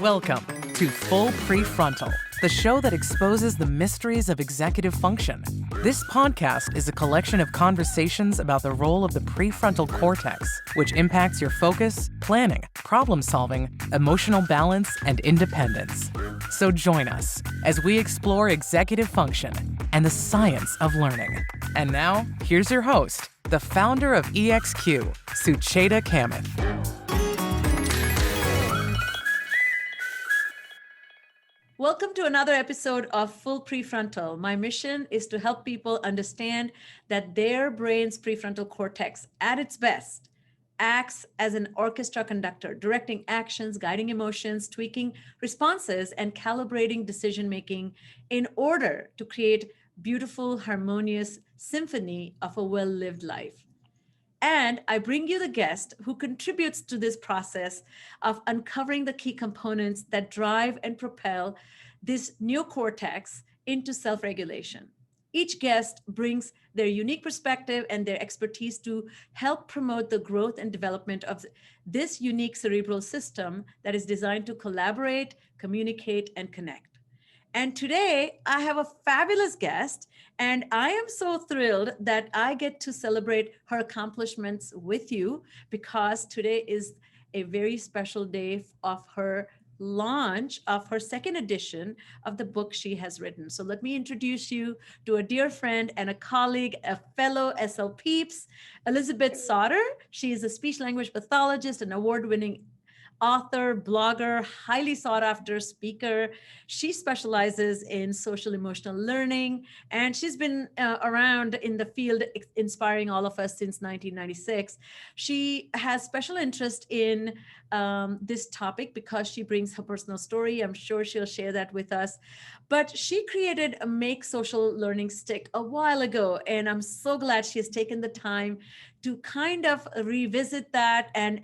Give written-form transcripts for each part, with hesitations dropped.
Welcome to Full PreFrontal, the show that exposes the mysteries of executive function. This podcast is a collection of conversations about the role of the prefrontal cortex, which impacts your focus, planning, problem-solving, emotional balance, and independence. So join us as we explore executive function and the science of learning. And now, here's your host, the founder of EXQ, Sucheta Kamath. Welcome to another episode of Full PreFrontal. My mission is to help people understand that their brain's prefrontal cortex, at its best, acts as an orchestra conductor, directing actions, guiding emotions, tweaking responses, and calibrating decision-making in order to create beautiful, harmonious symphony of a well-lived life. And I bring you the guest who contributes to this process of uncovering the key components that drive and propel this neocortex into self-regulation. Each guest brings their unique perspective and their expertise to help promote the growth and development of this unique cerebral system that is designed to collaborate, communicate, and connect. And today I have a fabulous guest, and I am so thrilled that I get to celebrate her accomplishments with you because today is a very special day of her launch of her second edition of the book she has written. So let me introduce you to a dear friend and a colleague, a fellow SLPeeps, Elizabeth Sautter. She is a speech language pathologist, an award-winning author, blogger, highly sought after speaker. She specializes in social emotional learning, and she's been around in the field, inspiring all of us since 1996. She has special interest in this topic because she brings her personal story. I'm sure she'll share that with us. But she created a Make Social Learning Stick a while ago, and I'm so glad she has taken the time to kind of revisit that and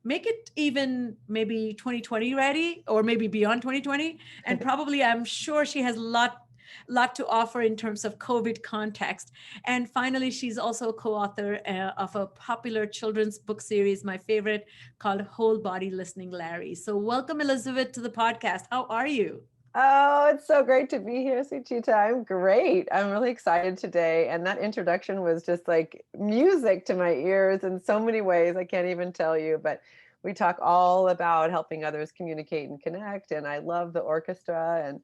make it even maybe 2020 ready, or maybe beyond 2020. And probably, I'm sure she has a lot to offer in terms of COVID context. And finally, she's also a co-author of a popular children's book series, my favorite, called Whole Body Listening, Larry. So welcome, Elizabeth, to the podcast. How are you? Oh, it's so great to be here, Sucheta. I'm great. I'm really excited today. And that introduction was just like music to my ears in so many ways. I can't even tell you, but we talk all about helping others communicate and connect. And I love the orchestra. And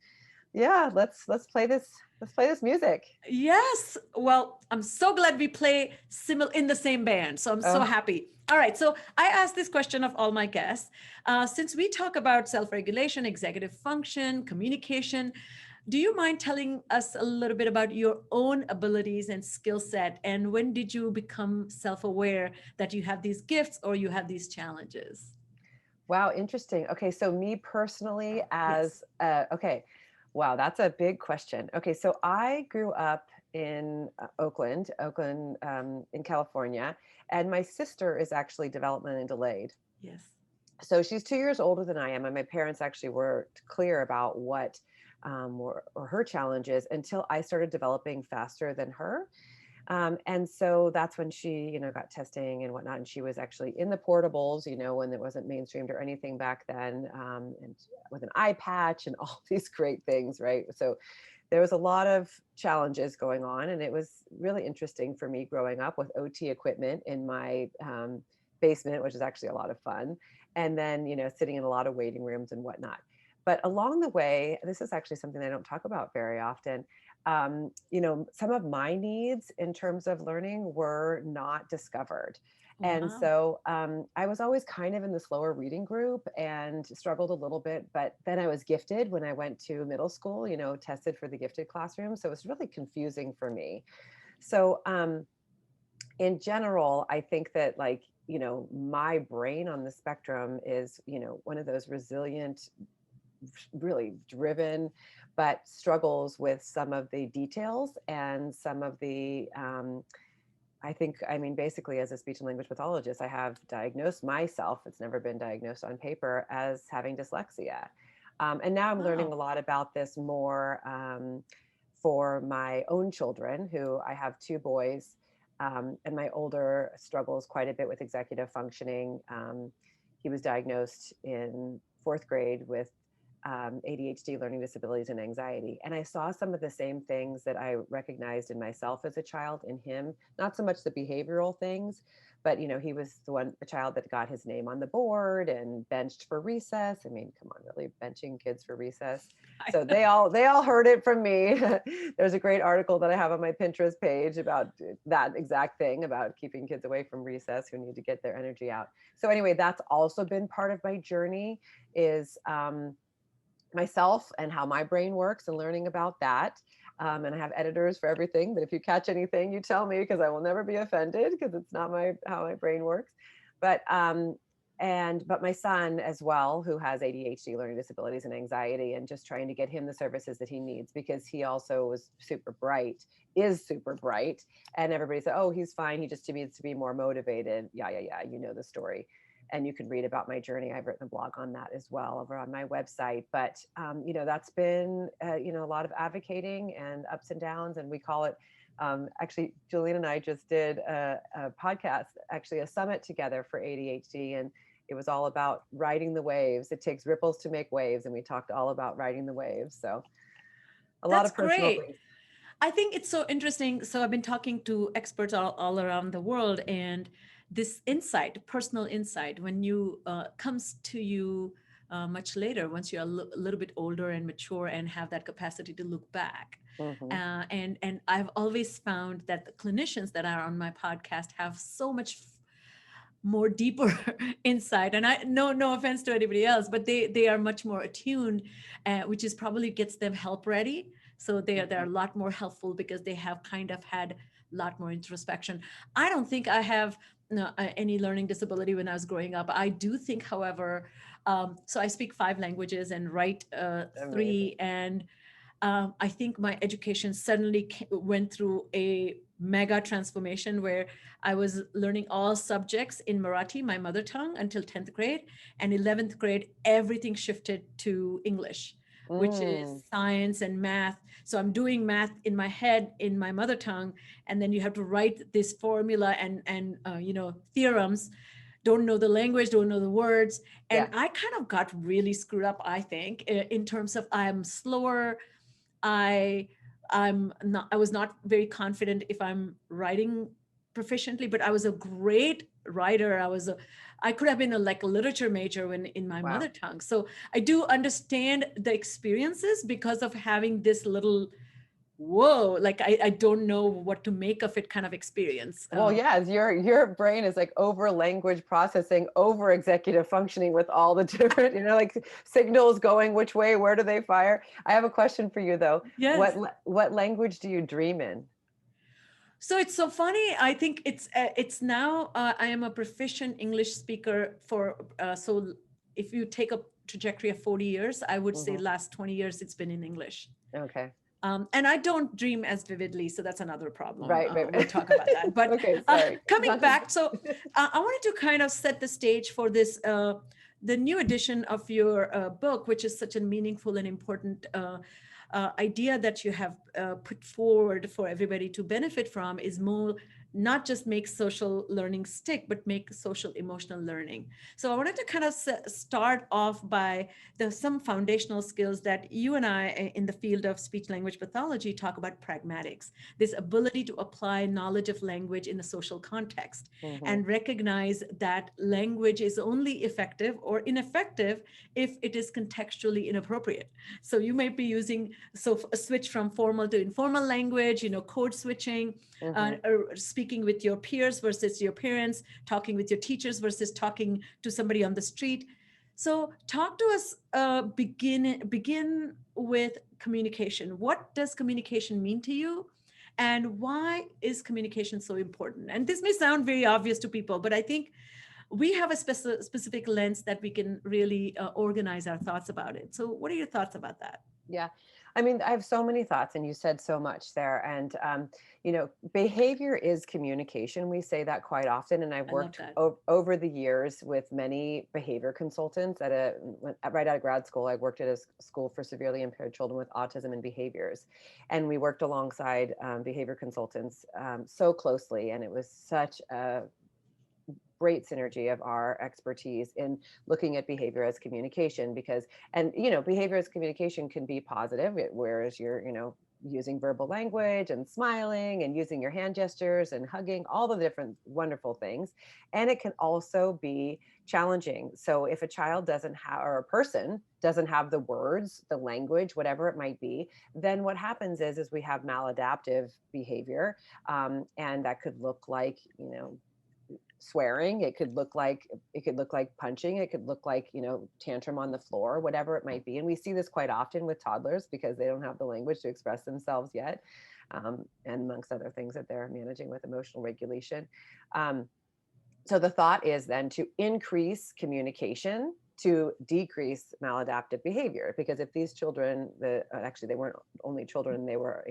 yeah, let's play this music. Yes. Well, I'm so glad we play in the same band. So I'm so happy. All right. So I asked this question of all my guests. Since we talk about self-regulation, executive function, communication, do you mind telling us a little bit about your own abilities and skill set? And when did you become self-aware that you have these gifts or you have these challenges? Wow, interesting. Okay, so me personally okay. Wow, that's a big question. Okay, so I grew up in Oakland, in California, and my sister is actually developmentally delayed. Yes. So she's 2 years older than I am, and my parents actually were clear about what were her challenges until I started developing faster than her. And so that's when she, got testing and whatnot. And she was actually in the portables, when it wasn't mainstreamed or anything back then, and with an eye patch and all these great things, right? So there was a lot of challenges going on. And it was really interesting for me growing up with OT equipment in my basement, which is actually a lot of fun. And then, sitting in a lot of waiting rooms and whatnot. But along the way, this is actually something I don't talk about very often. Some of my needs in terms of learning were not discovered. Wow. And so I was always kind of in the slower reading group and struggled a little bit, but then I was gifted when I went to middle school, tested for the gifted classroom. So it was really confusing for me. So in general, I think that my brain on the spectrum is, one of those resilient, really driven, but struggles with some of the details and some of the, basically as a speech and language pathologist, I have diagnosed myself, it's never been diagnosed on paper, as having dyslexia. And now I'm learning a lot about this more for my own children, who I have 2 boys, and my older struggles quite a bit with executive functioning. he was diagnosed in 4th grade with ADHD, learning disabilities, and anxiety. And I saw some of the same things that I recognized in myself as a child in him, not so much the behavioral things, but he was a child that got his name on the board and benched for recess. I mean, come on, really benching kids for recess. So they all heard it from me. There's a great article that I have on my Pinterest page about that exact thing, about keeping kids away from recess who need to get their energy out. So anyway, that's also been part of my journey, is myself and how my brain works and learning about that. And I have editors for everything, but if you catch anything, you tell me, because I will never be offended, because it's not how my brain works. But my son as well, who has ADHD, learning disabilities, and anxiety, and just trying to get him the services that he needs, because he also is super bright. And everybody said, oh, he's fine, he just needs to be more motivated. Yeah, you know the story. And you can read about my journey. I've written a blog on that as well over on my website. But, that's been, a lot of advocating and ups and downs. And we call it, actually, Julian and I just did a podcast, actually a summit together for ADHD. And it was all about riding the waves. It takes ripples to make waves. And we talked all about riding the waves. So lot of personal things. I think it's so interesting. So I've been talking to experts all around the world, and this insight, personal insight, when you comes to you much later, once you're a little bit older and mature and have that capacity to look back. And I've always found that the clinicians that are on my podcast have so much more deeper insight, and I no offense to anybody else, but they are much more attuned, which is probably gets them help ready. So they're a lot more helpful because they have kind of had a lot more introspection. I don't think I have any learning disability when I was growing up. I do think, however, so I speak 5 languages and write 3, and I think my education suddenly went through a mega transformation where I was learning all subjects in Marathi, my mother tongue, until 10th grade. And 11th grade, everything shifted to English, which is science and math. So I'm doing math in my head in my mother tongue, and then you have to write this formula and theorems. Don't know the language, don't know the words. And I kind of got really screwed up, I think, in terms of I'm slower. I was not very confident if I'm writing proficiently, but I was a great writer. I could have been a literature major in my mother tongue. So I do understand the experiences because of having this little, whoa, I don't know what to make of it kind of experience. Well, yes, your brain is like over language processing, over executive functioning with all the different, signals going which way, where do they fire? I have a question for you though. Yes. What language do you dream in? So it's so funny. I think it's now, I am a proficient English speaker so if you take a trajectory of 40 years, I would say last 20 years, it's been in English. Okay. And I don't dream as vividly, so that's another problem. Right. We'll talk about that. But coming back, so I wanted to kind of set the stage for this, the new edition of your book, which is such a meaningful and important idea that you have put forward for everybody to benefit from, is more not just make social learning stick, but make social emotional learning. So I wanted to kind of start off by some foundational skills that you and I in the field of speech language pathology talk about: pragmatics, this ability to apply knowledge of language in a social context and recognize that language is only effective or ineffective if it is contextually inappropriate. So you might be using a switch from formal to informal language, code switching, speaking with your peers versus your parents, talking with your teachers versus talking to somebody on the street. So talk to us, begin with communication. What does communication mean to you? And why is communication so important? And this may sound very obvious to people, but I think we have a specific lens that we can really organize our thoughts about it. So what are your thoughts about that? Yeah. I mean, I have so many thoughts, and you said so much there. And, behavior is communication. We say that quite often. And I've worked over the years with many behavior consultants right out of grad school. I worked at a school for severely impaired children with autism and behaviors. And we worked alongside behavior consultants so closely. And it was such a great synergy of our expertise in looking at behavior as communication, because, and, behavior as communication can be positive, whereas you're, using verbal language and smiling and using your hand gestures and hugging, all the different wonderful things. And it can also be challenging. So if a child doesn't have, or a person doesn't have the words, the language, whatever it might be, then what happens is we have maladaptive behavior. And that could look like, swearing. It could look like punching. It could look like, tantrum on the floor, whatever it might be. And we see this quite often with toddlers because they don't have the language to express themselves yet. And amongst other things that they're managing with emotional regulation. So the thought is then to increase communication to decrease maladaptive behavior, because if these children, actually they weren't only children, they were,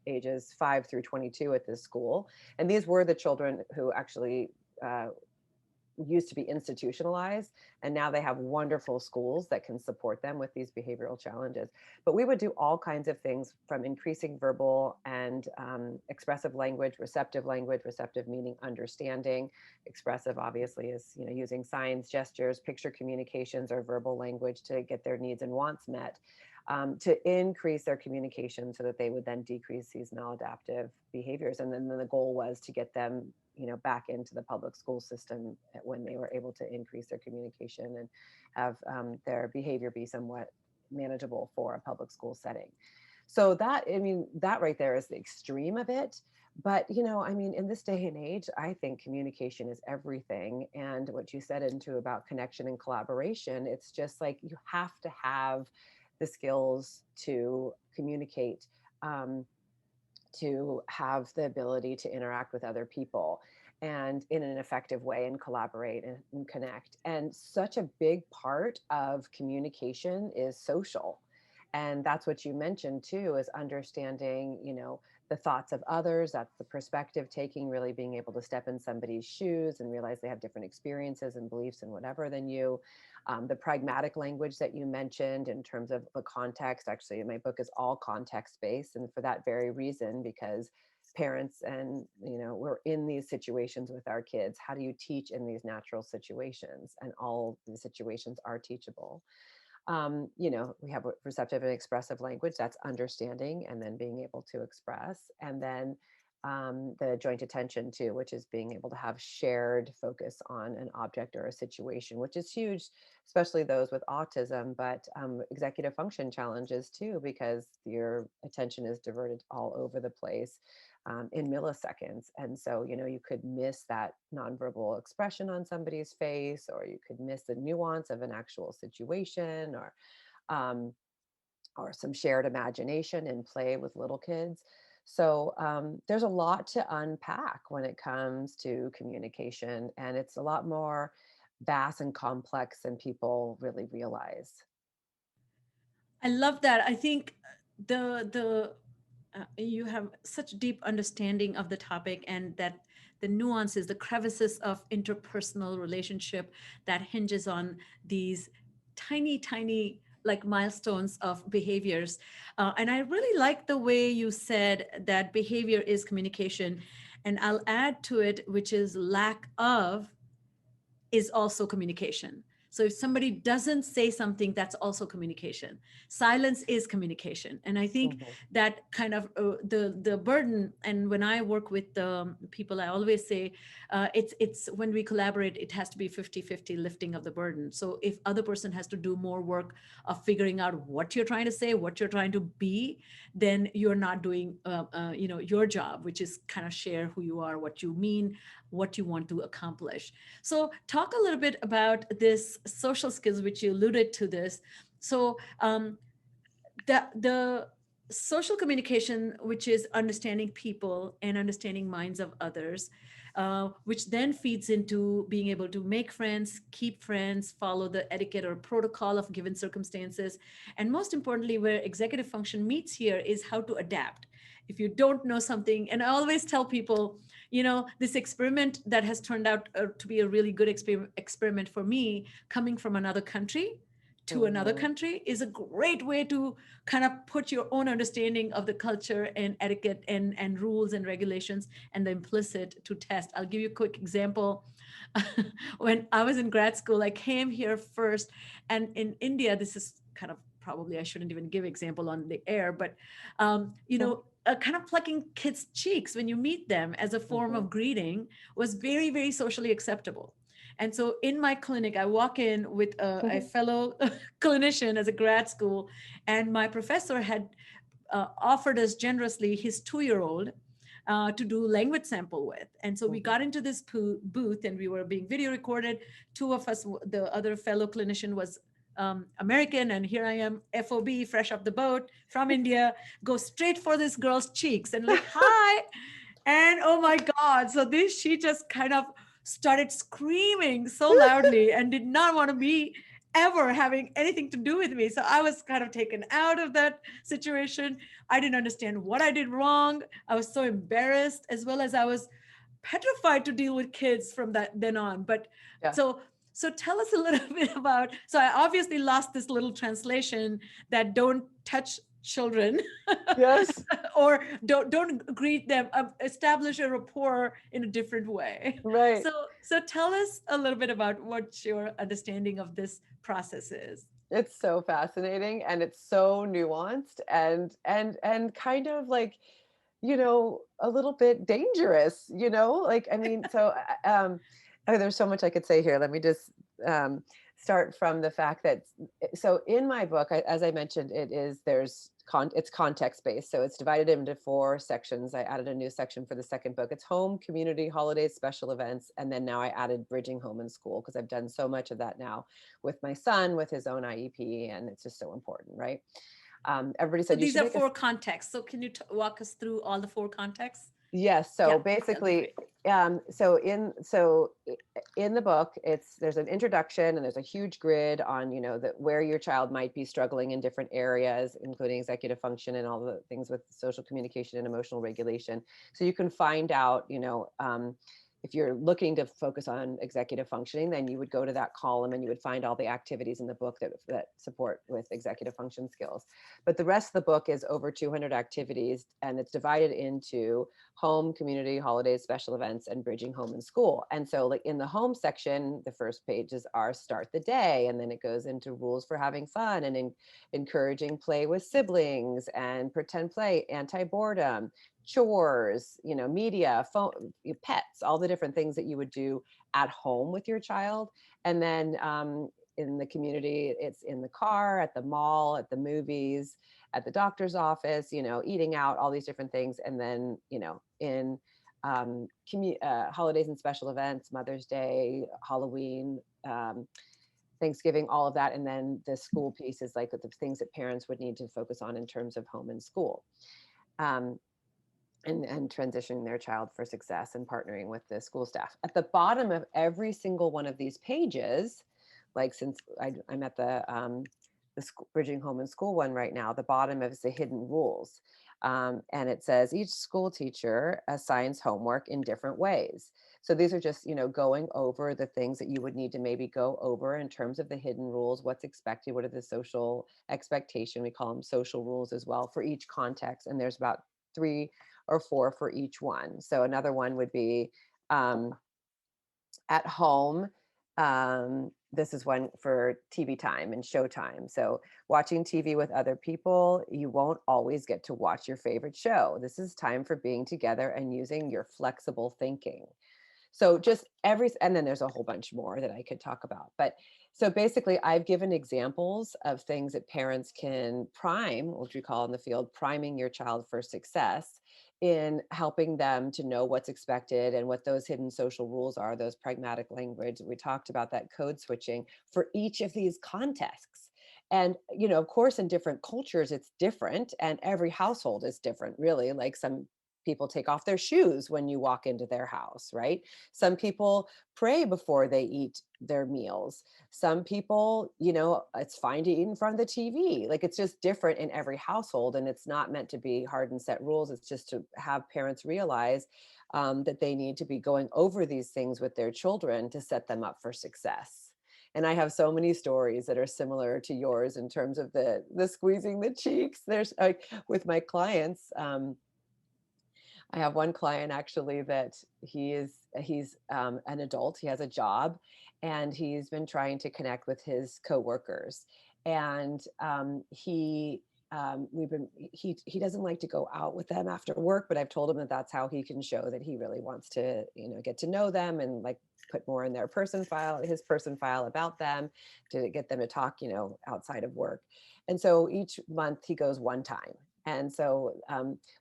ages 5 through 22 at this school. And these were the children who actually used to be institutionalized, and now they have wonderful schools that can support them with these behavioral challenges. But we would do all kinds of things, from increasing verbal and expressive language, receptive meaning understanding. Expressive obviously is, using signs, gestures, picture communications, or verbal language to get their needs and wants met, to increase their communication so that they would then decrease these maladaptive behaviors. And then the goal was to get them, back into the public school system when they were able to increase their communication and have their behavior be somewhat manageable for a public school setting. So that right there is the extreme of it. But, in this day and age, I think communication is everything. And what you said about connection and collaboration, it's just like you have to have the skills to communicate, to have the ability to interact with other people and in an effective way, and collaborate and connect. And such a big part of communication is social. And that's what you mentioned too, is understanding, the thoughts of others. That's the perspective taking, really being able to step in somebody's shoes and realize they have different experiences and beliefs and whatever than you. The pragmatic language that you mentioned in terms of the context, actually my book is all context-based, and for that very reason, because parents and, we're in these situations with our kids. How do you teach in these natural situations? And all the situations are teachable. We have receptive and expressive language, that's understanding and then being able to express. And then the joint attention too, which is being able to have shared focus on an object or a situation, which is huge, especially those with autism, but executive function challenges too, because your attention is diverted all over the place in milliseconds. And so, you could miss that nonverbal expression on somebody's face, or you could miss the nuance of an actual situation, or some shared imagination and play with little kids. So there's a lot to unpack when it comes to communication, and it's a lot more vast and complex than people really realize. I love that. I think the you have such deep understanding of the topic, and that the nuances, the crevices of interpersonal relationship that hinges on these tiny like milestones of behaviors. And I really like the way you said that behavior is communication. And I'll add to it, which is lack of is also communication. So if somebody doesn't say something, that's also communication. Silence is communication. And I think that kind of the burden, and when I work with people, I always say it's when we collaborate, it has to be 50-50 lifting of the burden. So if other person has to do more work of figuring out what you're trying to say, what you're trying to be, then you're not doing your job, which is kind of share who you are, what you mean, what you want to accomplish. So talk a little bit about this social skills, which you alluded to this. So the social communication, which is understanding people and understanding minds of others, which then feeds into being able to make friends, keep friends, follow the etiquette or protocol of given circumstances. And most importantly, where executive function meets here is how to adapt. If you don't know something, and I always tell people, this experiment that has turned out to be a really good experiment for me, coming from another country to another country, is a great way to kind of put your own understanding of the culture and etiquette and rules and regulations and the implicit to test. I'll give you a quick example. when I was in grad school, I came here first. And in India, this is kind of probably I shouldn't even give example on the air, but kind of plucking kids' cheeks when you meet them as a form of greeting was very, very socially acceptable. And so in my clinic, I walk in with a fellow clinician as a grad school, and my professor had offered us generously his 2-year-old to do language sample with. And so we got into this booth and we were being video recorded. Two of us, the other fellow clinician was American, and here I am, FOB, fresh off the boat from India, go straight for this girl's cheeks and like, hi. And oh my God. So she just kind of started screaming so loudly and did not want to be ever having anything to do with me. So I was kind of taken out of that situation. I didn't understand what I did wrong. I was so embarrassed, as well as I was petrified to deal with kids from that then on. But so tell us a little bit about, so I obviously lost this little translation that don't touch children. Yes. Or don't greet them, establish a rapport in a different way. Right. So tell us a little bit about what your understanding of this process is. It's so fascinating, and it's so nuanced and kind of like, a little bit dangerous, like, I mean, so there's so much I could say here. Let me just start from the fact that, so in my book, as I mentioned, it's context based. So it's divided into 4 sections. I added a new section for the second book. It's home, community, holidays, special events. And then now I added bridging home and school, because I've done so much of that now with my son, with his own IEP. And it's just so important, right? Everybody said these are 4 contexts. So can you walk us through all the 4 contexts? Yes. So basically, so in the book, there's an introduction and there's a huge grid on, where your child might be struggling in different areas, including executive function and all the things with social communication and emotional regulation. So you can find out, if you're looking to focus on executive functioning, then you would go to that column and you would find all the activities in the book that support with executive function skills. But the rest of the book is over 200 activities, and it's divided into home, community, holidays, special events, and bridging home and school. And so like in the home section, the first pages are start the day, and then it goes into rules for having fun and encouraging play with siblings and pretend play, anti-boredom, chores, media, phone, pets, all the different things that you would do at home with your child. And then in the community, it's in the car, at the mall, at the movies, at the doctor's office, eating out, all these different things. And then, in holidays and special events, Mother's Day, Halloween, Thanksgiving, all of that. And then the school piece is like the things that parents would need to focus on in terms of home and school. And transitioning their child for success and partnering with the school staff. At the bottom of every single one of these pages, like since I'm at the bridging home and school one right now, the bottom is the hidden rules. And it says each school teacher assigns homework in different ways. So these are just, going over the things that you would need to maybe go over in terms of the hidden rules, what's expected, what are the social expectation, we call them social rules as well, for each context. And there's about 3 or 4 for each one. So another one would be at home. This is one for TV time and show time. So watching TV with other people, you won't always get to watch your favorite show. This is time for being together and using your flexible thinking. So just and then there's a whole bunch more that I could talk about. But so basically I've given examples of things that parents can prime, which we call in the field, priming your child for success, in helping them to know what's expected and what those hidden social rules are, those pragmatic language. We talked about that code switching for each of these contexts. And, of course, in different cultures, it's different, and every household is different, really. Like some people take off their shoes when you walk into their house, right? Some people pray before they eat their meals. Some people, it's fine to eat in front of the TV. Like it's just different in every household, and it's not meant to be hard and set rules. It's just to have parents realize that they need to be going over these things with their children to set them up for success. And I have so many stories that are similar to yours in terms of the squeezing the cheeks. There's with my clients, I have one client actually that he's an adult. He has a job, and he's been trying to connect with his coworkers. And he doesn't like to go out with them after work, but I've told him that that's how he can show that he really wants to, get to know them and like put more in his person file about them, to get them to talk, outside of work. And so each month he goes one time. And so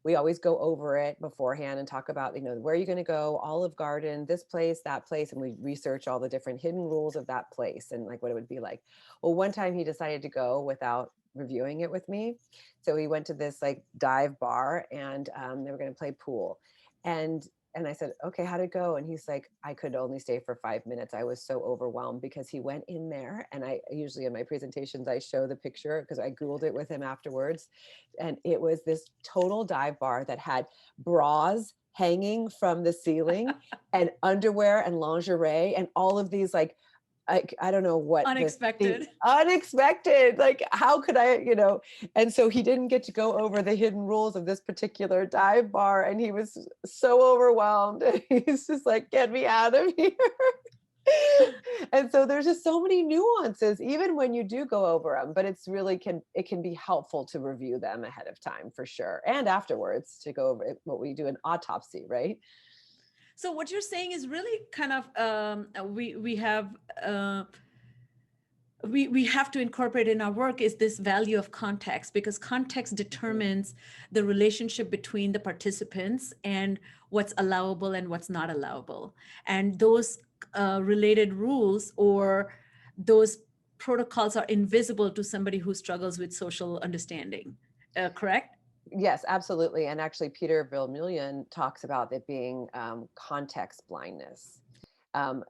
we always go over it beforehand and talk about, where are you going to go? Olive Garden, this place, that place. And we research all the different hidden rules of that place and like what it would be like. Well, one time he decided to go without reviewing it with me. So we went to this like dive bar, and they were going to play pool. And I said, okay, how'd it go? And he's like, I could only stay for 5 minutes. I was so overwhelmed, because he went in there, and I usually in my presentations, I show the picture because I Googled it with him afterwards. And it was this total dive bar that had bras hanging from the ceiling and underwear and lingerie and all of these like, I don't know what Unexpected. Unexpected. Like, how could I, and so he didn't get to go over the hidden rules of this particular dive bar. And he was so overwhelmed. He's just like, get me out of here. And so there's just so many nuances, even when you do go over them, but it can be helpful to review them ahead of time for sure. And afterwards to go over what we do, an autopsy, right? So what you're saying is really kind of we have to incorporate in our work is this value of context, because context determines the relationship between the participants and what's allowable and what's not allowable. And those related rules or those protocols are invisible to somebody who struggles with social understanding, correct? Yes, absolutely. And actually, Peter Vermeulen talks about it being context blindness.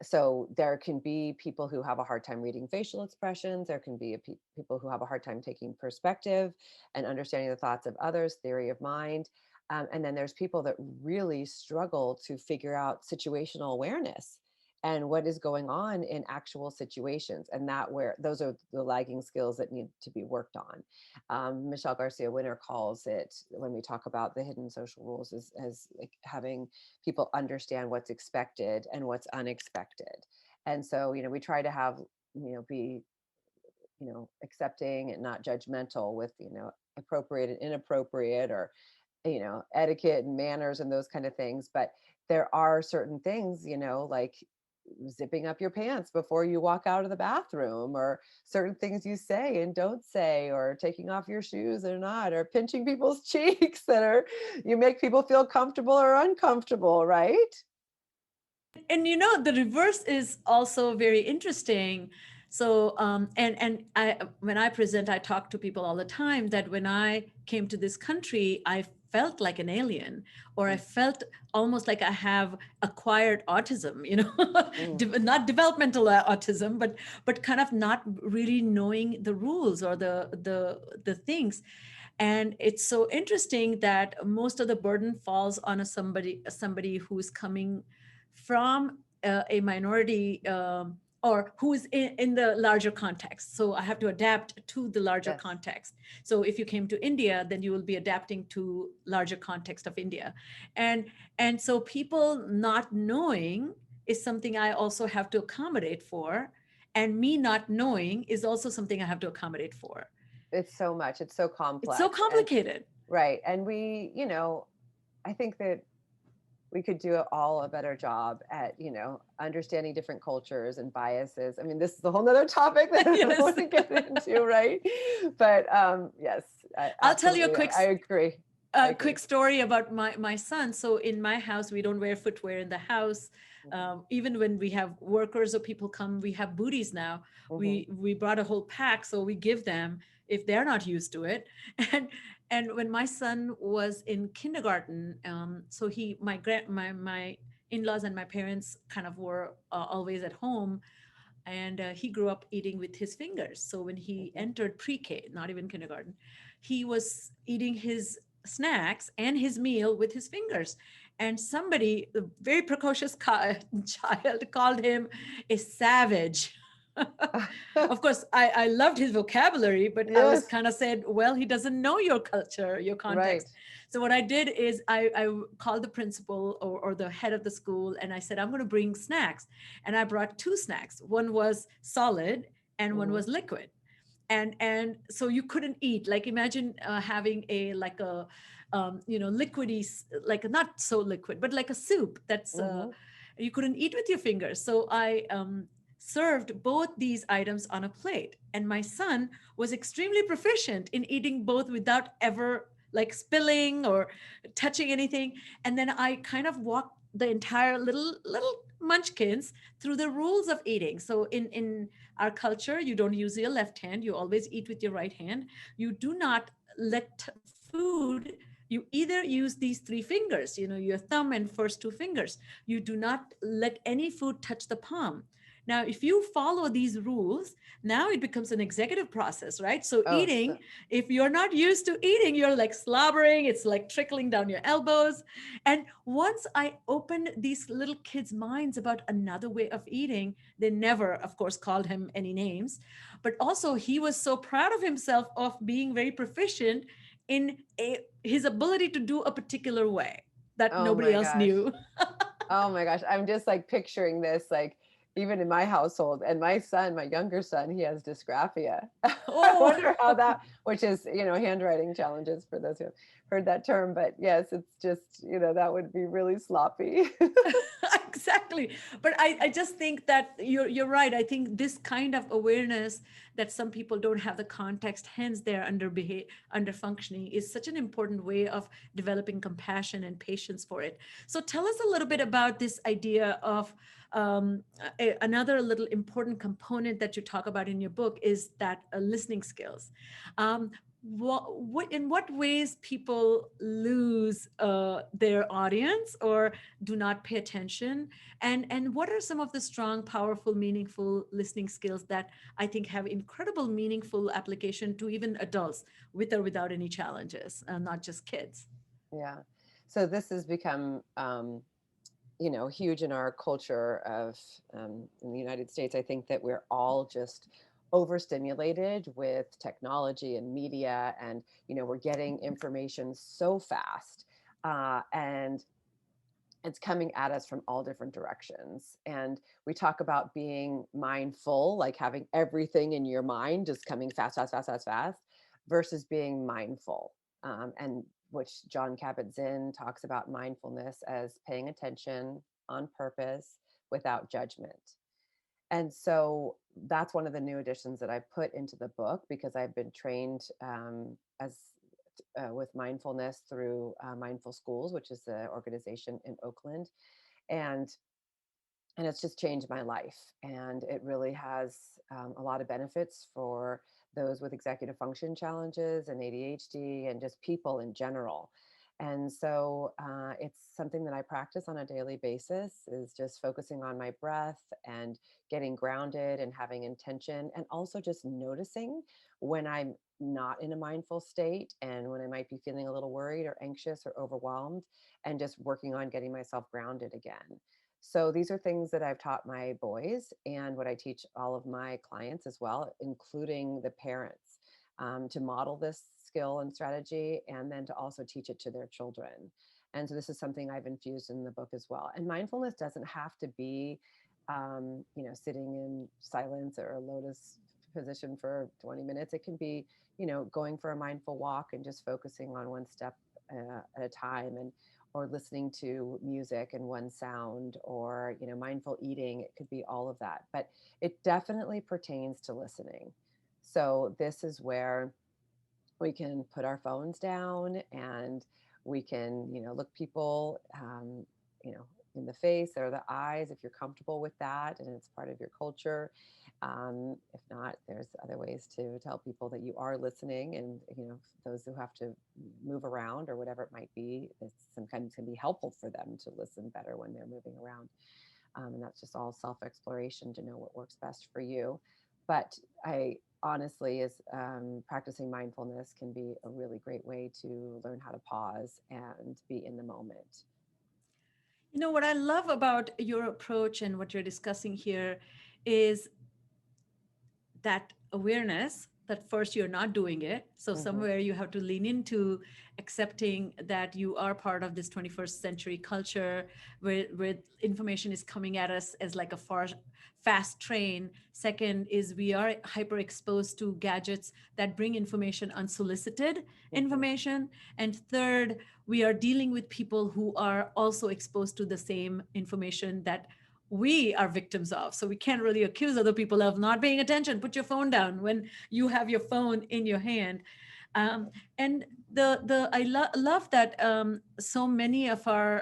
So there can be people who have a hard time reading facial expressions. There can be people who have a hard time taking perspective and understanding the thoughts of others, theory of mind. And then there's people that really struggle to figure out situational awareness and what is going on in actual situations. And those are the lagging skills that need to be worked on. Michelle Garcia Winner calls it, when we talk about the hidden social rules, as like having people understand what's expected and what's unexpected. And so, we try to have, be, accepting and not judgmental with, appropriate and inappropriate, or, etiquette and manners and those kind of things. But there are certain things, like zipping up your pants before you walk out of the bathroom, or certain things you say and don't say, or taking off your shoes or not, or pinching people's cheeks you make people feel comfortable or uncomfortable, right? And the reverse is also very interesting. So and I, when I present, I talk to people all the time that when I came to this country, I felt like an alien, or I felt almost like I have acquired autism, not developmental autism, but kind of not really knowing the rules or the things. And it's so interesting that most of the burden falls on somebody who's coming from a minority, or who is in the larger context. So I have to adapt to the larger context. So if you came to India, then you will be adapting to larger context of India. And so people not knowing is something I also have to accommodate for. And me not knowing is also something I have to accommodate for. It's so much. It's so complex. It's so complicated. Right. And we, I think that we could do a better job at, understanding different cultures and biases. I mean, this is a whole nother topic that I don't want to get into, right? But yes. I'll tell you a quick, I agree. Quick story about my son. So in my house, we don't wear footwear in the house. Even when we have workers or people come, we have booties now. We brought a whole pack, so we give them if they're not used to it. And when my son was in kindergarten, so my in-laws and my parents kind of were always at home, and he grew up eating with his fingers. So when he entered pre-K, not even kindergarten, he was eating his snacks and his meal with his fingers. And somebody, a very precocious child, called him a savage. Of course, I loved his vocabulary, but I was Yes, kind of said, well, he doesn't know your culture, your right. context. So what I did is I called the principal or the head of the school, and I said, I'm going to bring snacks. And I brought two snacks. One was solid and one Hmm. was liquid. And so you couldn't eat. Like imagine having a like a liquidy, like not so liquid, but like a soup that's Hmm. you couldn't eat with your fingers. So I served both these items on a plate. And my son was extremely proficient in eating both without ever like spilling or touching anything. And then I kind of walked the entire little munchkins through the rules of eating. So in our culture, you don't use your left hand, you always eat with your right hand. You do not let food, you either use these three fingers, your thumb and first two fingers. You do not let any food touch the palm. Now, if you follow these rules, now it becomes an executive process, right? So Oh, eating, so, if you're not used to eating, you're like slobbering, it's like trickling down your elbows. And once I opened these little kids' minds about another way of eating, they never, of course, called him any names. But also, he was so proud of himself of being very proficient in his ability to do a particular way that oh nobody my else gosh. knew. Oh my gosh. I'm just like picturing this, like even in my household, and my son, my younger son, he has dysgraphia. I Oh, wonder how that, which is, handwriting challenges for those who have heard that term. But yes, it's just, that would be really sloppy. exactly. But I just think that you're right. I think this kind of awareness that some people don't have the context, hence they're under functioning, is such an important way of developing compassion and patience for it. So tell us a little bit about this idea of another little important component that you talk about in your book is that listening skills. In what ways people lose their audience or do not pay attention, and what are some of the strong, powerful, meaningful listening skills that I think have incredible meaningful application to even adults with or without any challenges, not just kids. Yeah. So this has become, huge in our culture of in the United States. I think that we're all just overstimulated with technology and media, and we're getting information so fast, and it's coming at us from all different directions. And we talk about being mindful, like having everything in your mind just coming fast, fast, fast, fast, fast, versus being mindful. And which John Kabat-Zinn talks about mindfulness as paying attention on purpose without judgment. And so that's one of the new additions that I put into the book, because I've been trained as with mindfulness through Mindful Schools, which is the organization in Oakland, and it's just changed my life. And it really has a lot of benefits for those with executive function challenges and ADHD and just people in general. And so it's something that I practice on a daily basis, is just focusing on my breath and getting grounded and having intention, and also just noticing when I'm not in a mindful state and when I might be feeling a little worried or anxious or overwhelmed, and just working on getting myself grounded again. So these are things that I've taught my boys, and what I teach all of my clients as well, including the parents, to model this skill and strategy, and then to also teach it to their children. And so this is something I've infused in the book as well. And mindfulness doesn't have to be, sitting in silence or a lotus position for 20 minutes. It can be, going for a mindful walk and just focusing on one step at a time, and or listening to music and one sound, or mindful eating. It could be all of that, but it definitely pertains to listening. So this is where we can put our phones down, and we can look people you know in the face or the eyes, if you're comfortable with that and it's part of your culture. If not, there's other ways to tell people that you are listening, and those who have to move around or whatever it might be, it's sometimes can be helpful for them to listen better when they're moving around. And that's just all self-exploration to know what works best for you. But I honestly, is practicing mindfulness can be a really great way to learn how to pause and be in the moment. What I love about your approach and what you're discussing here is that awareness that first you're not doing it. So Mm-hmm. somewhere you have to lean into accepting that you are part of this 21st century culture where information is coming at us as like a fast train. Second is we are hyper exposed to gadgets that bring information unsolicited Mm-hmm. information. And third, we are dealing with people who are also exposed to the same information that we are victims of. So we can't really accuse other people of not paying attention. Put your phone down when you have your phone in your hand. And the love that so many of our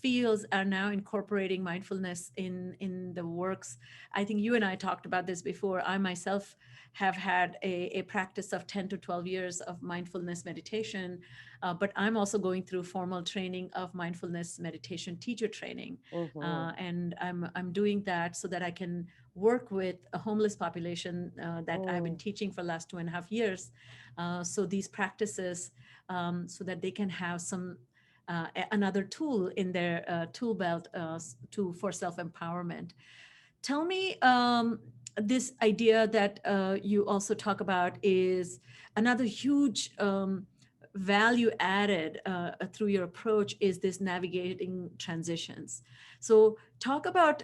fields are now incorporating mindfulness in the works. I think you and I talked about this before. I myself have had a practice of 10 to 12 years of mindfulness meditation, but I'm also going through formal training of mindfulness meditation teacher training, Mm-hmm. and I'm doing that so that I can work with a homeless population that I've been Mm. teaching for the last 2.5 years. So these practices, so that they can have some another tool in their tool belt for self-empowerment. Tell me, this idea that you also talk about is another huge value added through your approach is this navigating transitions. So talk about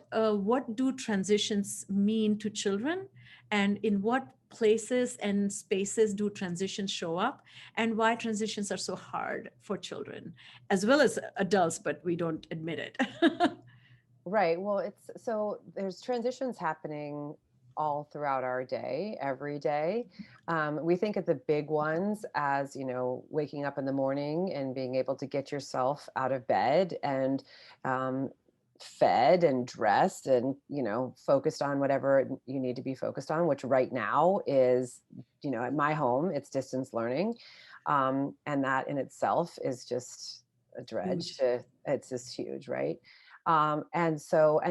what do transitions mean to children, and in what places and spaces do transitions show up, and why transitions are so hard for children as well as adults, but we don't admit it. Right. Well, it's so there's transitions happening all throughout our day, every day. We think of the big ones as, waking up in the morning and being able to get yourself out of bed and um, fed and dressed and, focused on whatever you need to be focused on, which right now is, at my home, it's distance learning. And that in itself is just a dredge Huge. it's just huge, right? And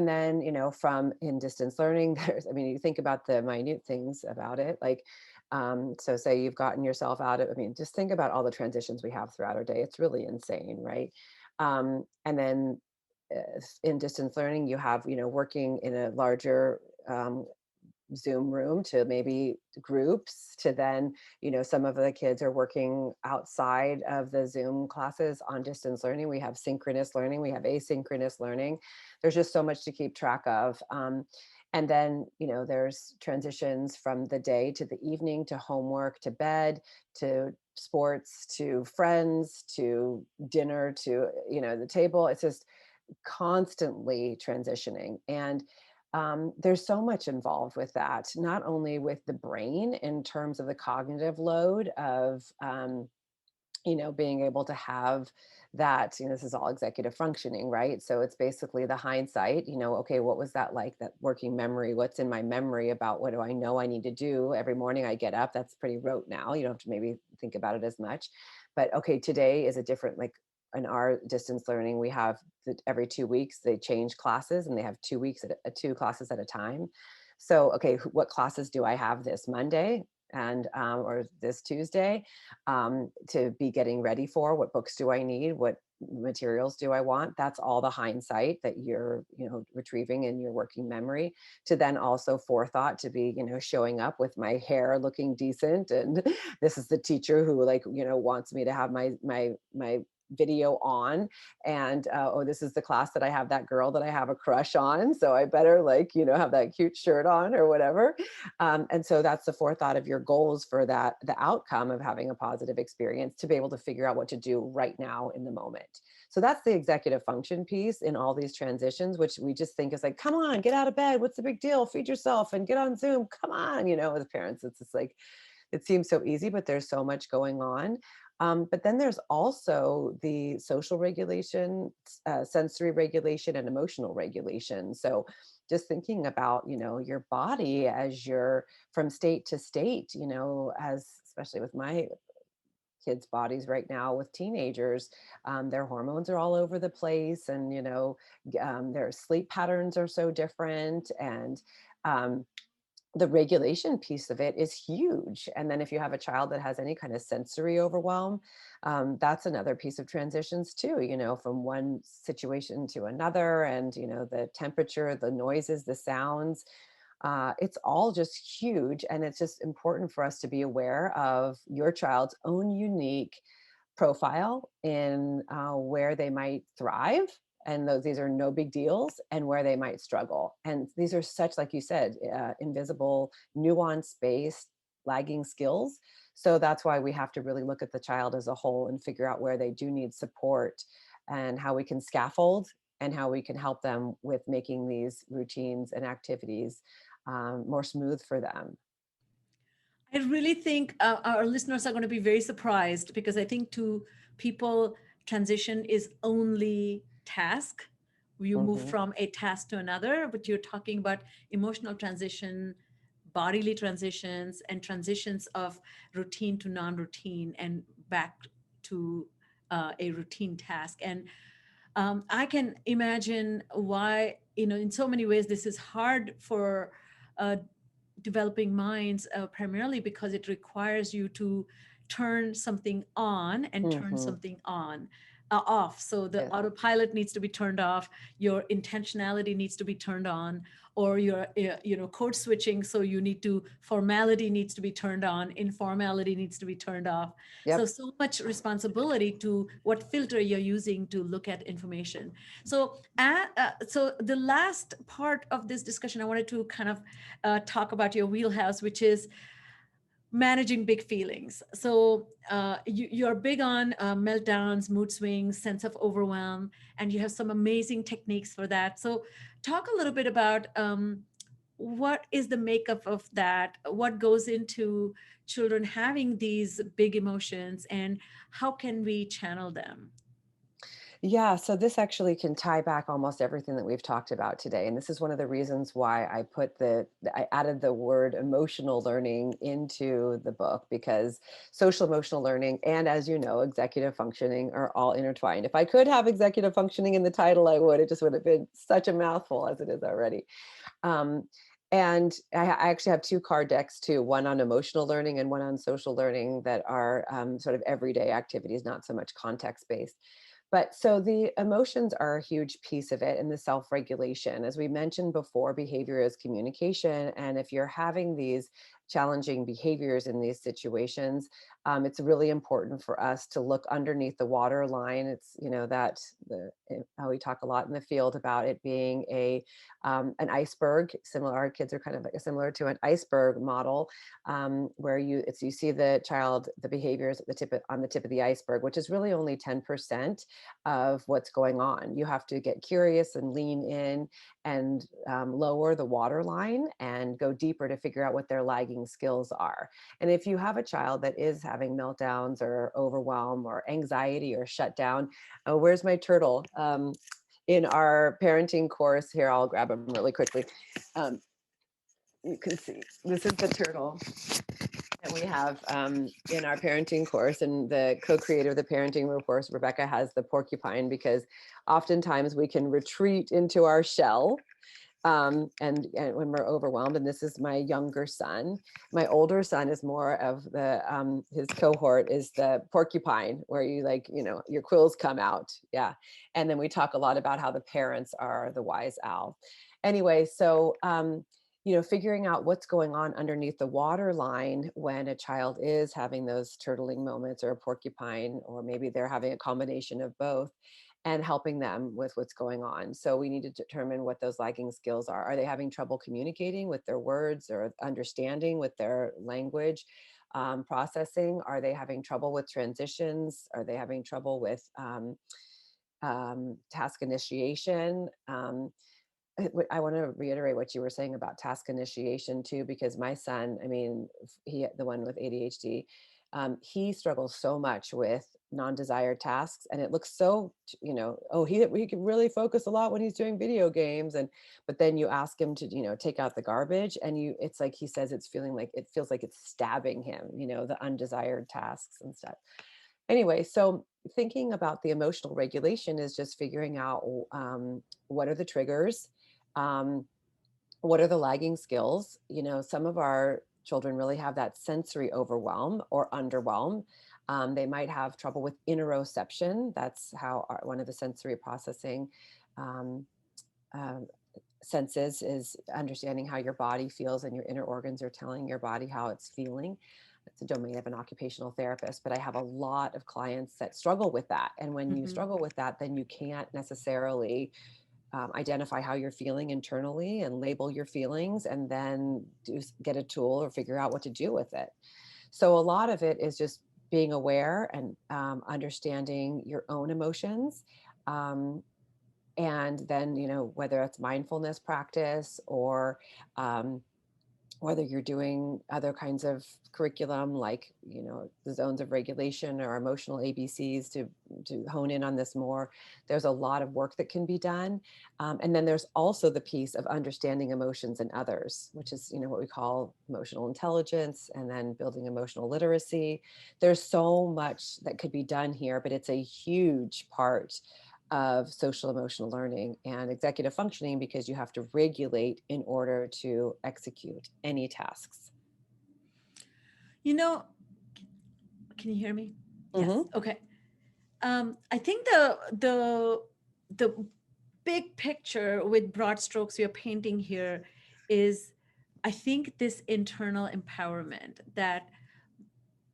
then, from in distance learning, you think about the minute things about it, like, so say you've gotten yourself out of, just think about all the transitions we have throughout our day. It's really insane, right? And then in distance learning, you have, working in a larger, Zoom room to maybe groups to then, some of the kids are working outside of the Zoom classes on distance learning. We have synchronous learning, we have asynchronous learning. There's just so much to keep track of. And then, there's transitions from the day to the evening, to homework, to bed, to sports, to friends, to dinner, to, the table. It's just constantly transitioning. And there's so much involved with that, not only with the brain in terms of the cognitive load of, being able to have that, this is all executive functioning, right? So it's basically the hindsight, okay, what was that like, that working memory? What's in my memory about what do I know I need to do every morning I get up? That's pretty rote now. You don't have to maybe think about it as much. But okay, today is a different, like in our distance learning, we have every 2 weeks they change classes and they have 2 weeks at two classes at a time. So, okay, what classes do I have this Monday and or this Tuesday to be getting ready for? What books do I need? What materials do I want? That's all the hindsight that you're, retrieving in your working memory, to then also forethought to be, showing up with my hair looking decent. And this is the teacher who, like, wants me to have my video on, and oh, this is the class that I have that girl that I have a crush on, so I better, like, have that cute shirt on or whatever. And so that's the forethought of your goals for that, the outcome of having a positive experience, to be able to figure out what to do right now in the moment. So that's the executive function piece in all these transitions, which we just think is like, come on, get out of bed, what's the big deal, feed yourself and get on Zoom, come on. As parents, it's just like, it seems so easy, but there's so much going on. But then there's also the social regulation, sensory regulation, and emotional regulation. So just thinking about, your body as you're from state to state, as especially with my kids' bodies right now with teenagers, their hormones are all over the place, and, their sleep patterns are so different. And um, the regulation piece of it is huge. And then if you have a child that has any kind of sensory overwhelm, that's another piece of transitions too, from one situation to another. And, the temperature, the noises, the sounds. It's all just huge. And it's just important for us to be aware of your child's own unique profile in where they might thrive. And these are no big deals, and where they might struggle. And these are such, like you said, invisible, nuance-based, lagging skills. So that's why we have to really look at the child as a whole and figure out where they do need support, and how we can scaffold, and how we can help them with making these routines and activities more smooth for them. I really think our listeners are going to be very surprised, because I think to people, transition is only task. You move Hmm. from a task to another, but you're talking about emotional transition, bodily transitions, and transitions of routine to non-routine and back to a routine task. And I can imagine why, in so many ways, this is hard for uh, developing minds, primarily because it requires you to turn something on and turn Hmm. something off. So the Yeah. autopilot needs to be turned off, your intentionality needs to be turned on, or your code switching. So you need to formality needs to be turned on, informality needs to be turned off. So Yep. so much responsibility to what filter you're using to look at information. So the last part of this discussion, I wanted to kind of talk about your wheelhouse, which is managing big feelings. So you're big on meltdowns, mood swings, sense of overwhelm, and you have some amazing techniques for that. So talk a little bit about what is the makeup of that, what goes into children having these big emotions, and how can we channel them? Yeah, so this actually can tie back almost everything that we've talked about today. And this is one of the reasons why I added the word emotional learning into the book, because social emotional learning and, as you know, executive functioning are all intertwined. If I could have executive functioning in the title, I would. It just would have been such a mouthful as it is already. Um, and I actually have two card decks too, one on emotional learning and one on social learning, that are sort of everyday activities, not so much context based. But so the emotions are a huge piece of it, and the self regulation. As we mentioned before, behavior is communication. And if you're having these challenging behaviors in these situations, it's really important for us to look underneath the water line. It's, how we talk a lot in the field about it being an iceberg. Similar, our kids are kind of like similar to an iceberg model, where you see the child, the behaviors at on the tip of the iceberg, which is really only 10% of what's going on. You have to get curious and lean in, and lower the water line and go deeper to figure out what their lagging skills are. And if you have a child that is having meltdowns or overwhelm or anxiety or shutdown, oh, where's my turtle? In our parenting course here, I'll grab him really quickly. You can see this is the turtle that we have in our parenting course, and the co-creator of the parenting course, Rebecca, has the porcupine, because oftentimes we can retreat into our shell, and when we're overwhelmed. And this is my younger son. My older son is more of the his cohort is the porcupine, where your quills come out. Yeah. And then we talk a lot about how the parents are the wise owl. Anyway, so figuring out what's going on underneath the water line when a child is having those turtling moments, or a porcupine, or maybe they're having a combination of both, and helping them with what's going on. So we need to determine what those lagging skills are. Are they having trouble communicating with their words, or understanding with their language processing? Are they having trouble with transitions? Are they having trouble with task initiation? I want to reiterate what you were saying about task initiation too, because my son, the one with ADHD, he struggles so much with non-desired tasks, and it looks so, oh, he can really focus a lot when he's doing video games, but then you ask him to, take out the garbage, and it's like he says it feels like it's stabbing him, the undesired tasks and stuff. Anyway, so thinking about the emotional regulation is just figuring out what are the triggers, um, what are the lagging skills. Some of our children really have that sensory overwhelm or underwhelm. They might have trouble with interoception. That's how one of the sensory processing um, um, senses is understanding how your body feels, and your inner organs are telling your body how it's feeling. It's a domain of an occupational therapist, but I have a lot of clients that struggle with that. And when you Mhm. struggle with that, then you can't necessarily identify how you're feeling internally and label your feelings, and then get a tool or figure out what to do with it. So a lot of it is just being aware and understanding your own emotions. Um, and then, whether it's mindfulness practice, or um, whether you're doing other kinds of curriculum, like, the zones of regulation or emotional ABCs, to hone in on this more. There's a lot of work that can be done. And then there's also the piece of understanding emotions in others, which is, what we call emotional intelligence, and then building emotional literacy. There's so much that could be done here, but it's a huge part of social emotional learning and executive functioning, because you have to regulate in order to execute any tasks. You know, can you hear me? Yes. Mm-hmm. Okay. I think the big picture with broad strokes you're painting here is, I think, this internal empowerment that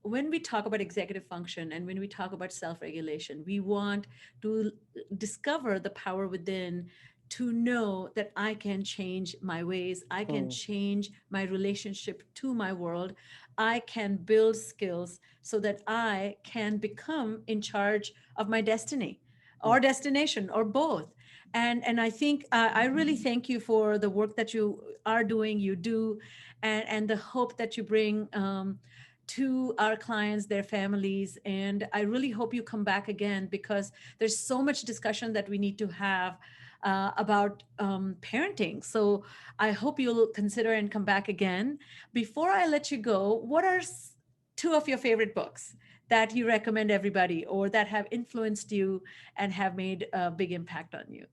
when we talk about executive function and when we talk about self-regulation, we want to discover the power within, to know that I can change my ways, I can Mm. change my relationship to my world, I can build skills so that I can become in charge of my destiny Mm. or destination or both. And I think I really thank you for the work that you are doing, you do, and the hope that you bring to our clients, their families. And I really hope you come back again, because there's so much discussion that we need to have about parenting. So I hope you'll consider and come back again. Before I let you go, what are two of your favorite books that you recommend everybody, or that have influenced you and have made a big impact on you?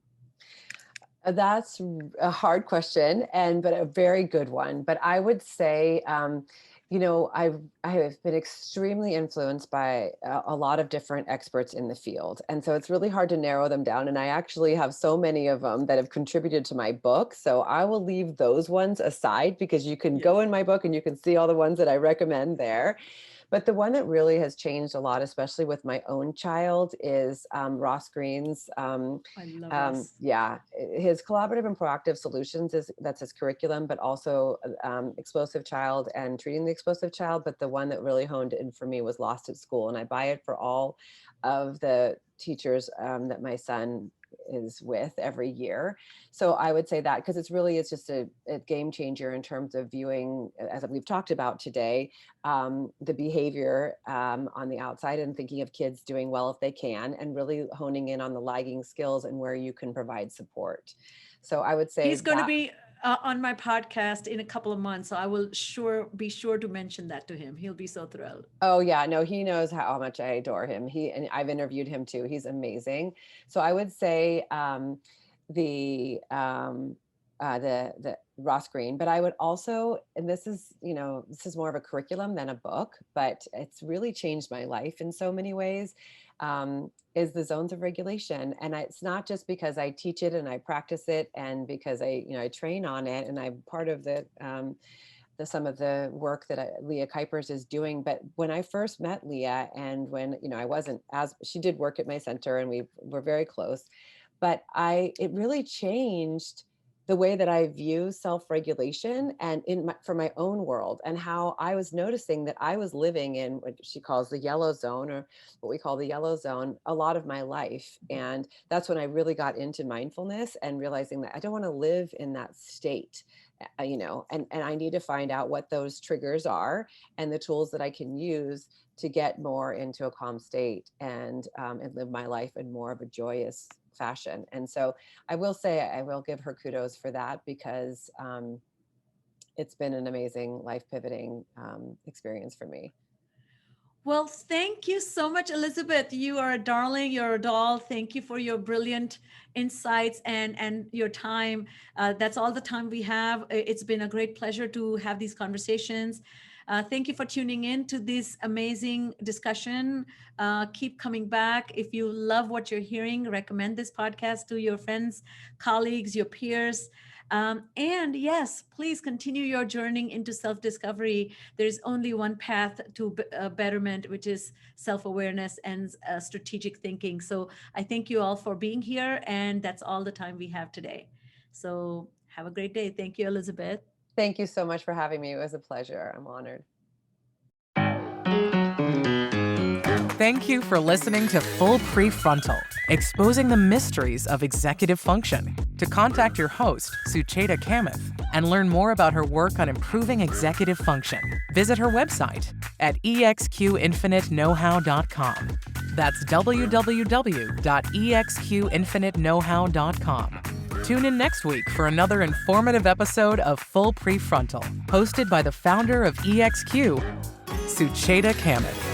That's a hard question, but a very good one. But I would say, I have been extremely influenced by a lot of different experts in the field, and so it's really hard to narrow them down. And I actually have so many of them that have contributed to my book. So I will leave those ones aside, because you can Yes. go in my book and you can see all the ones that I recommend there. But the one that really has changed a lot, especially with my own child, is Ross Green's. I love Ross. Yeah, his collaborative and proactive solutions that's his curriculum, but also explosive child and treating the explosive child. But the one that really honed in for me was Lost at School, and I buy it for all of the teachers that my son is with every year. So I would say that, because it's just a game changer in terms of viewing, as we've talked about today, the behavior on the outside, and thinking of kids doing well if they can, and really honing in on the lagging skills and where you can provide support. So I would say He's going to that. be on my podcast in a couple of months, so I will be sure to mention that to him. He'll be so thrilled. Oh yeah, no, he knows how much I adore him. And I've interviewed him too. He's amazing. So I would say the the Ross Green, but I would also, and this is more of a curriculum than a book, but it's really changed my life in so many ways. Is the zones of regulation, and it's not just because I teach it and I practice it, and because I train on it, and I'm part of some of the work that Leah Kuipers is doing. But when I first met Leah, and when I wasn't, as she did work at my center, and we were very close, but it really changed the way that I view self-regulation, and for my own world, and how I was noticing that I was living in what she calls the yellow zone, or what we call the yellow zone, a lot of my life. And that's when I really got into mindfulness, and realizing that I don't want to live in that state. And I need to find out what those triggers are, and the tools that I can use to get more into a calm state, and live my life in more of a joyous fashion. And so I will say, I will give her kudos for that, because it's been an amazing life pivoting experience for me. Well, thank you so much, Elizabeth. You are a darling. You're a doll. Thank you for your brilliant insights and your time. That's all the time we have. It's been a great pleasure to have these conversations. Thank you for tuning in to this amazing discussion. Keep coming back. If you love what you're hearing, recommend this podcast to your friends, colleagues, your peers. And yes, please continue your journey into self-discovery. There's only one path to betterment, which is self-awareness and strategic thinking. So I thank you all for being here, and that's all the time we have today. So have a great day. Thank you, Elizabeth. Thank you so much for having me. It was a pleasure. I'm honored. Thank you for listening to Full PreFrontal, exposing the mysteries of executive function. To contact your host, Sucheta Kamath, and learn more about her work on improving executive function, visit her website at exqinfiniteknowhow.com. That's www.exqinfiniteknowhow.com. Tune in next week for another informative episode of Full PreFrontal, hosted by the founder of EXQ, Sucheta Kamath.